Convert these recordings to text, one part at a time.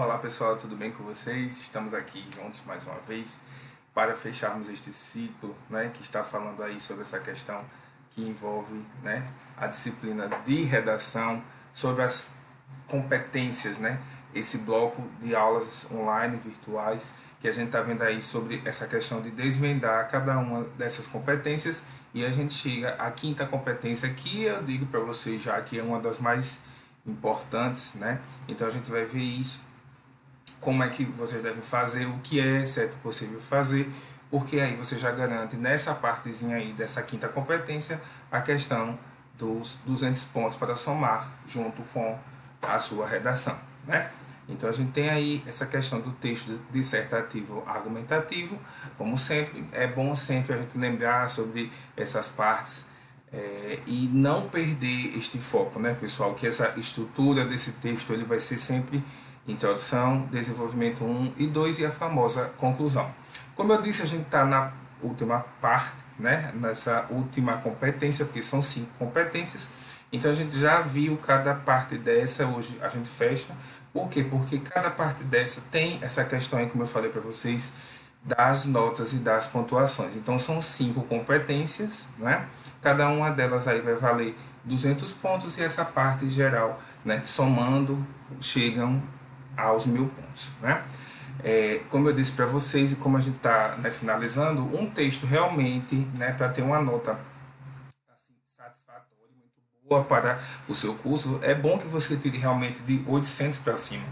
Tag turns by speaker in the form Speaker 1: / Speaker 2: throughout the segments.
Speaker 1: Olá pessoal, tudo bem com vocês? Estamos aqui juntos mais uma vez para fecharmos este ciclo, né, que está falando aí sobre essa questão que envolve, né, a disciplina de redação, sobre as competências, né, esse bloco de aulas online, virtuais, que a gente está vendo aí sobre essa questão de desvendar cada uma dessas competências e a gente chega à quinta competência que eu digo para vocês já que é uma das mais importantes, né? Então a gente vai ver isso, como é que vocês devem fazer, o que é certo possível fazer, porque aí você já garante nessa partezinha aí dessa quinta competência a questão dos 200 pontos para somar junto com a sua redação, né? Então a gente tem aí essa questão do texto dissertativo argumentativo, como sempre, é bom sempre a gente lembrar sobre essas partes e não perder este foco, né, pessoal? Que essa estrutura desse texto ele vai ser sempre introdução, desenvolvimento 1 e 2 e a famosa conclusão. Como eu disse, a gente está na última parte, né, nessa última competência, porque são 5 competências. Então a gente já viu cada parte dessa, hoje a gente fecha. Por quê? Porque cada parte dessa tem essa questão aí, como eu falei para vocês, das notas e das pontuações. Então são 5 competências, né? Cada uma delas aí vai valer 200 pontos e essa parte geral, né, somando, chegam aos 1000 pontos, né? Como eu disse para vocês e como a gente está, né, finalizando, um texto realmente, né, para ter uma nota assim, satisfatória, muito boa para o seu curso, é bom que você tire realmente de 800 para cima.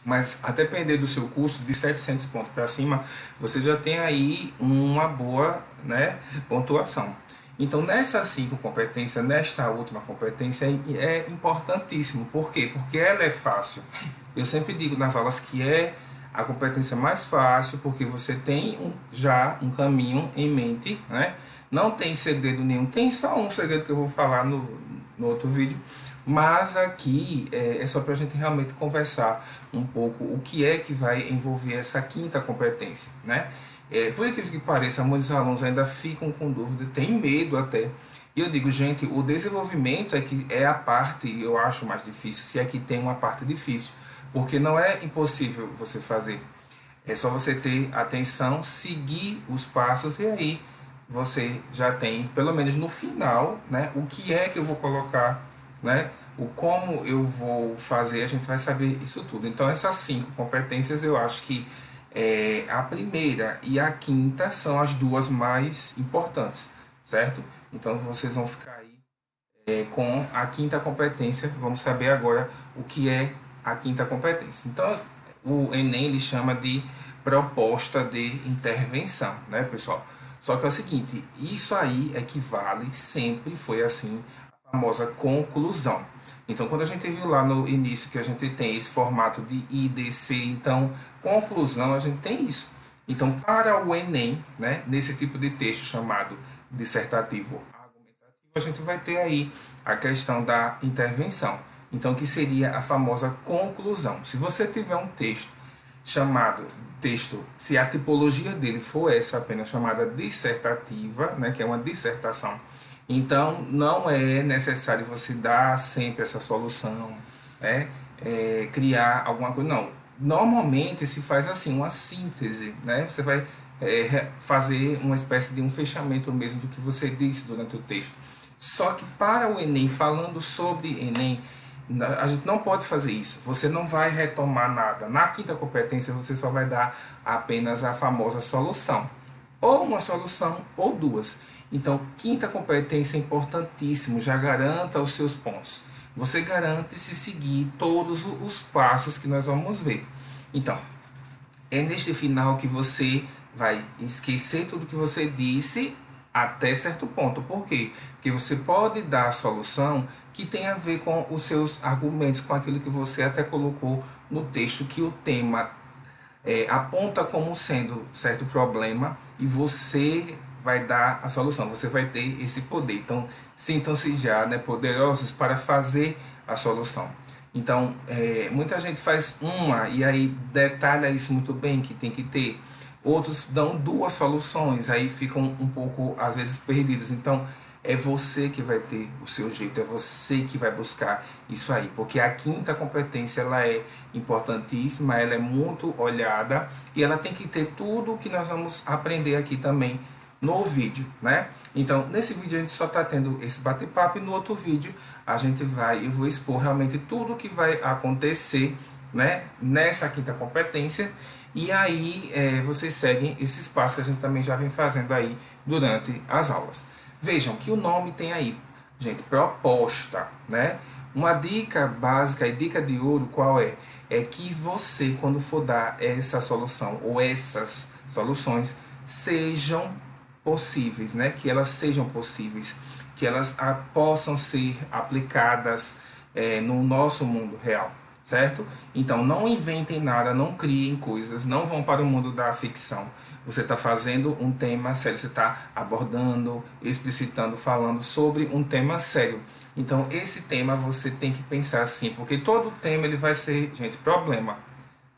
Speaker 1: Mas a depender do seu curso, de 700 pontos para cima, você já tem aí uma boa, né, pontuação. Então, nessas 5 competências, nesta última competência, é importantíssimo. Por quê? Porque ela é fácil. Eu sempre digo nas aulas que é a competência mais fácil, porque você tem já um caminho em mente, né? Não tem segredo nenhum. Tem só um segredo que eu vou falar no outro vídeo, mas aqui é só para a gente realmente conversar um pouco o que é que vai envolver essa quinta competência, né? Por incrível que pareça, muitos alunos ainda ficam com dúvida, têm medo até. E eu digo, gente, o desenvolvimento é que é a parte, eu acho, mais difícil, se é que tem uma parte difícil, porque não é impossível você fazer. É só você ter atenção, seguir os passos e aí você já tem, pelo menos no final, né, o que é que eu vou colocar, né, o como eu vou fazer, a gente vai saber isso tudo. Então essas 5 competências eu acho que a primeira e a quinta são as duas mais importantes, certo? Então vocês vão ficar aí com a quinta competência. Vamos saber agora o que é a quinta competência. Então o Enem ele chama de proposta de intervenção, né, pessoal? Só que é o seguinte, isso aí equivale, sempre foi assim, a famosa conclusão. Então, quando a gente viu lá no início que a gente tem esse formato de IDC, então, conclusão, a gente tem isso. Então, para o Enem, né, nesse tipo de texto chamado dissertativo argumentativo, a gente vai ter aí a questão da intervenção. Então, que seria a famosa conclusão. Se você tiver um texto chamado texto, se a tipologia dele for essa apenas chamada dissertativa, né, que é uma dissertação, então não é necessário você dar sempre essa solução, né, criar alguma coisa, não. Normalmente se faz assim, uma síntese, né, você vai fazer uma espécie de um fechamento mesmo do que você disse durante o texto. Só que para o Enem, falando sobre Enem, a gente não pode fazer isso. Você não vai retomar nada. Na quinta competência, você só vai dar apenas a famosa solução. Ou uma solução, ou duas. Então, quinta competência é importantíssimo. Já garanta os seus pontos. Você garante se seguir todos os passos que nós vamos ver. Então, é neste final que você vai esquecer tudo que você disse até certo ponto. Por quê? Porque você pode dar a solução que tem a ver com os seus argumentos, com aquilo que você até colocou no texto, que o tema aponta como sendo certo problema e você vai dar a solução, você vai ter esse poder. Então, sintam-se já, né, poderosos para fazer a solução. Então, muita gente faz uma e aí detalha isso muito bem, que tem que ter. Outros dão duas soluções, aí ficam um pouco, às vezes, perdidos. Então, é você que vai ter o seu jeito, é você que vai buscar isso aí, porque a quinta competência ela é importantíssima, ela é muito olhada e ela tem que ter tudo o que nós vamos aprender aqui também no vídeo, né? Então, nesse vídeo a gente só está tendo esse bate-papo e no outro vídeo eu vou expor realmente tudo o que vai acontecer, né, nessa quinta competência. E aí vocês seguem esses passos que a gente também já vem fazendo aí durante as aulas. Vejam que o nome tem aí, gente, proposta, né? Uma dica básica e dica de ouro qual é? É que você, quando for dar essa solução ou essas soluções, sejam possíveis, né? Que elas sejam possíveis, que elas possam ser aplicadas no nosso mundo real, certo? Então não inventem nada, não criem coisas, não vão para o mundo da ficção. Você está fazendo um tema sério, você está abordando, explicitando, falando sobre um tema sério. Então esse tema você tem que pensar assim, porque todo tema ele vai ser, gente, problema.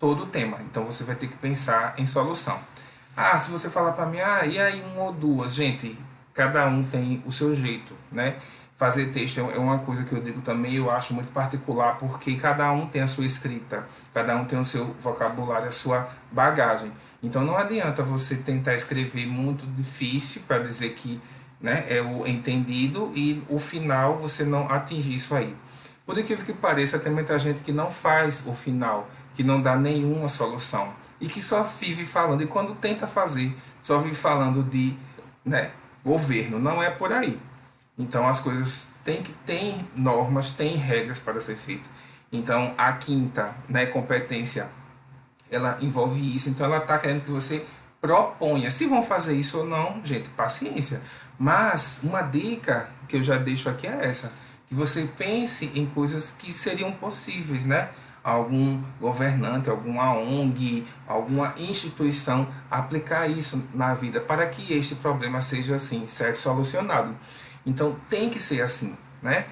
Speaker 1: Todo tema. Então você vai ter que pensar em solução. Ah, se você falar para mim, e aí uma ou duas, gente, cada um tem o seu jeito, né? Fazer texto é uma coisa que eu digo também, eu acho muito particular, porque cada um tem a sua escrita, cada um tem o seu vocabulário, a sua bagagem. Então não adianta você tentar escrever muito difícil para dizer que, né, é o entendido e o final você não atingir isso aí. Por incrível que pareça, tem muita gente que não faz o final, que não dá nenhuma solução e que só vive falando, e quando tenta fazer, só vive falando de, né, governo. Não é por aí. Então as coisas tem normas, tem regras para ser feito. Então a quinta, né, competência, ela envolve isso. Então ela está querendo que você proponha. Se vão fazer isso ou não, gente, paciência. Mas uma dica que eu já deixo aqui é essa, que você pense em coisas que seriam possíveis, né? Algum governante, alguma ONG, alguma instituição aplicar isso na vida para que este problema seja assim, certo, solucionado. Então tem que ser assim, né?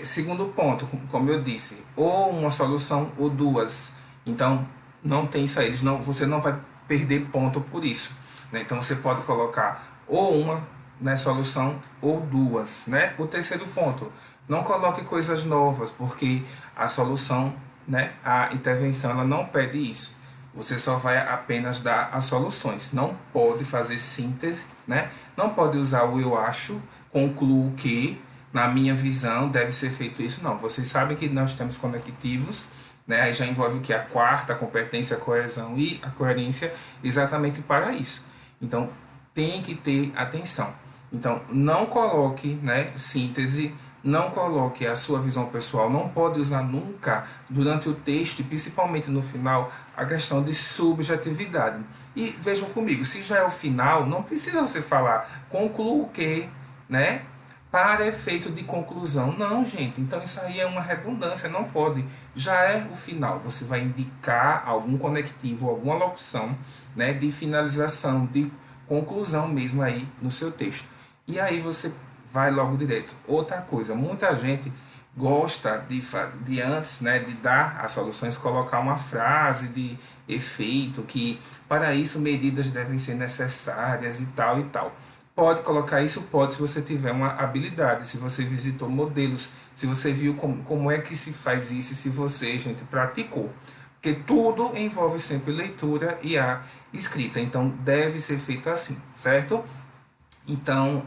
Speaker 1: Segundo ponto, como eu disse, ou uma solução ou duas. Então não tem isso aí, você não vai perder ponto por isso, né? Então você pode colocar ou uma, né, solução ou duas, né? O terceiro ponto, não coloque coisas novas, porque a solução, né, a intervenção, ela não pede isso. Você só vai apenas dar as soluções. Não pode fazer síntese, né? Não pode usar o eu acho, concluo que, na minha visão, deve ser feito isso. Não, vocês sabem que nós temos conectivos, né? Aí já envolve o que? A quarta, a competência, a coesão e a coerência, exatamente para isso. Então, tem que ter atenção. Então, não coloque, né, síntese, não coloque a sua visão pessoal, não pode usar nunca durante o texto, e principalmente no final, a questão de subjetividade. E vejam comigo, se já é o final, não precisa você falar concluo que, né, para efeito de conclusão. Não, gente, então isso aí é uma redundância, não pode. Já é o final, você vai indicar algum conectivo, alguma locução, né, de finalização, de conclusão mesmo aí no seu texto. E aí você vai logo direto. Outra coisa, muita gente gosta de antes, né, de dar as soluções, colocar uma frase de efeito, que para isso medidas devem ser necessárias e tal e tal. Pode colocar isso? Pode, se você tiver uma habilidade, se você visitou modelos, se você viu como é que se faz isso, e se você, gente, praticou. Porque tudo envolve sempre leitura e a escrita, então deve ser feito assim, certo? Então,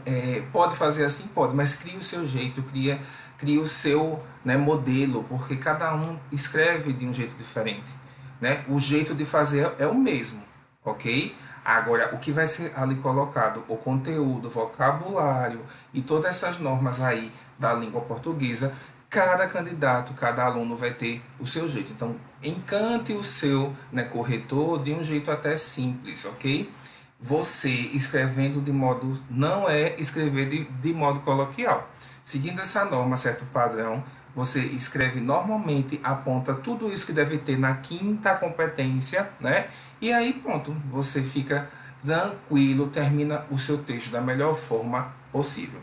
Speaker 1: pode fazer assim? Pode, mas cria o seu jeito, cria o seu, né, modelo, porque cada um escreve de um jeito diferente, né? O jeito de fazer é o mesmo, ok? Agora, o que vai ser ali colocado, o conteúdo, o vocabulário e todas essas normas aí da língua portuguesa, cada candidato, cada aluno vai ter o seu jeito. Então, encante o seu, né, corretor de um jeito até simples, ok? Você escrevendo de modo, não é escrever de modo coloquial. Seguindo essa norma, certo padrão, você escreve normalmente, aponta tudo isso que deve ter na quinta competência, né? E aí pronto, você fica tranquilo, termina o seu texto da melhor forma possível.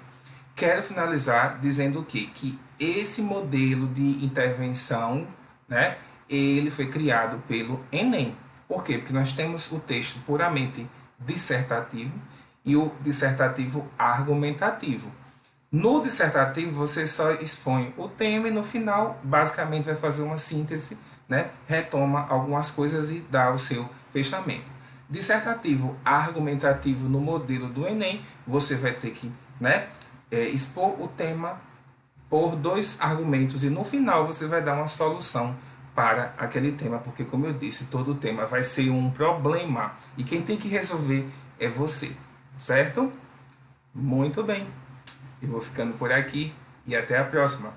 Speaker 1: Quero finalizar dizendo o quê? Que esse modelo de intervenção, né, ele foi criado pelo Enem. Por quê? Porque nós temos o texto puramente dissertativo e o dissertativo argumentativo. No dissertativo, você só expõe o tema e no final, basicamente, vai fazer uma síntese, né? Retoma algumas coisas e dá o seu fechamento. Dissertativo argumentativo no modelo do Enem, você vai ter que, né, expor o tema por dois argumentos e no final você vai dar uma solução para aquele tema, porque como eu disse, todo tema vai ser um problema e quem tem que resolver é você, certo? Muito bem. Eu vou ficando por aqui e até a próxima.